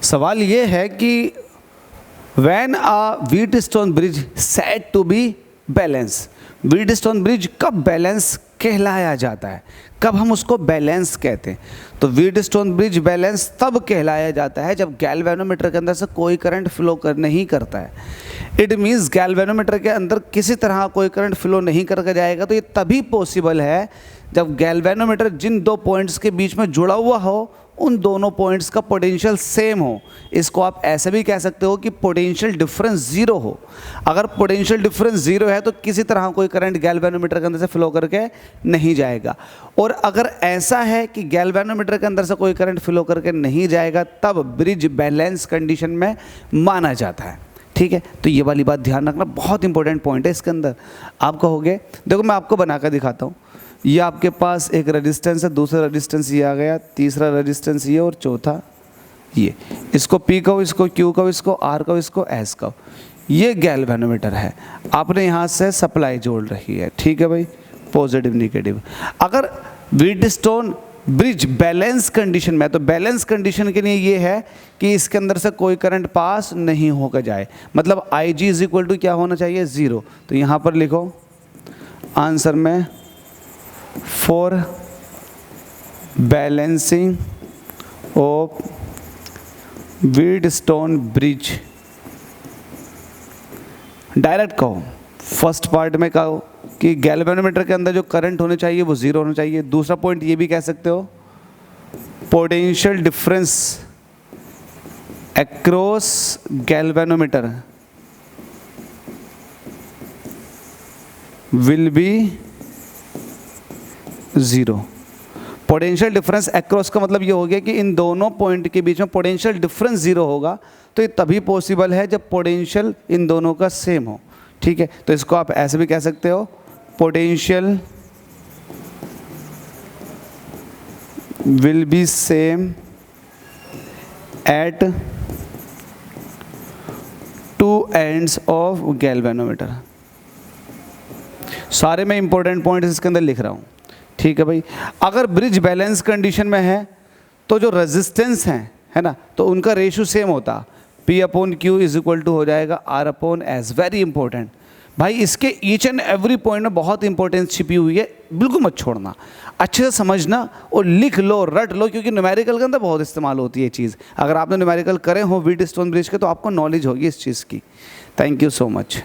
सवाल ये है कि when a Wheatstone bridge said to be balance, Wheatstone bridge कब बैलेंस कहलाया जाता है, कब हम उसको बैलेंस कहते हैं? तो व्हीटस्टोन ब्रिज बैलेंस तब कहलाया जाता है जब गैल्वेनोमीटर के अंदर से कोई करंट फ्लो कर नहीं करता है। इट मीन्स गैल्वेनोमीटर के अंदर किसी तरह कोई करंट फ्लो नहीं करके जाएगा। तो ये तभी पॉसिबल है जब गैल्वेनोमीटर जिन दो पॉइंट्स के बीच में जुड़ा हुआ हो उन दोनों पॉइंट्स का पोटेंशियल सेम हो। इसको आप ऐसे भी कह सकते हो कि पोटेंशियल डिफरेंस ज़ीरो हो। अगर पोटेंशियल डिफरेंस ज़ीरो है तो किसी तरह कोई करंट गैल्वेनोमीटर के अंदर से फ्लो करके नहीं जाएगा। और अगर ऐसा है कि गैल्वेनोमीटर के अंदर से कोई करंट फ्लो करके नहीं जाएगा तब ब्रिज बैलेंस कंडीशन में माना जाता है। ठीक है, तो ये वाली बात ध्यान रखना, बहुत इंपॉर्टेंट पॉइंट है इसके अंदर। आप कहोगे, देखो मैं आपको बनाकर दिखाता हूँ। ये आपके पास एक रेजिस्टेंस है, दूसरा रेजिस्टेंस ये आ गया, तीसरा रेजिस्टेंस ये और चौथा ये। इसको P कहो, इसको Q कहो, इसको R कहो, इसको S कहो। ये गैल्वेनोमीटर है। आपने यहाँ से सप्लाई जोड़ रखी है, ठीक है भाई, पॉजिटिव निगेटिव। अगर व्हीटस्टोन ब्रिज बैलेंस कंडीशन में, तो बैलेंस कंडीशन के लिए ये है कि इसके अंदर से कोई करंट पास नहीं होकर जाए, मतलब IG इज इक्वल टू क्या होना चाहिए, 0। तो यहाँ पर लिखो आंसर में for balancing of Wheatstone bridge, direct कहो, फर्स्ट पार्ट में कहो कि गैल्वेनोमीटर के अंदर जो करंट होने चाहिए वो 0 होना चाहिए। दूसरा पॉइंट ये भी कह सकते हो potential difference across galvanometer will be 0। Potential difference across का मतलब ये हो गया कि इन दोनों पॉइंट के बीच में पोटेंशियल डिफरेंस 0 होगा। तो ये तभी पॉसिबल है जब पोटेंशियल इन दोनों का सेम हो। ठीक है, तो इसको आप ऐसे भी कह सकते हो potential will be same at two ends of galvanometer. सारे मैं इंपॉर्टेंट पॉइंट्स इसके अंदर लिख रहा हूँ। ठीक है भाई, अगर ब्रिज बैलेंस कंडीशन में है तो जो रेजिस्टेंस हैं, है ना, तो उनका रेशियो सेम होता, P/Q इज इक्वल टू हो जाएगा R/S। वेरी इंपॉर्टेंट भाई, इसके ईच एंड एवरी पॉइंट में बहुत इंपॉर्टेंस छिपी हुई है, बिल्कुल मत छोड़ना, अच्छे से समझना और लिख लो, रट लो, क्योंकि न्यूमेरिकल के अंदर बहुत इस्तेमाल होती है चीज़। अगर आपने न्यूमेरिकल करे हो व्हीटस्टोन ब्रिज के तो आपको नॉलेज होगी इस चीज़ की। Thank you so much.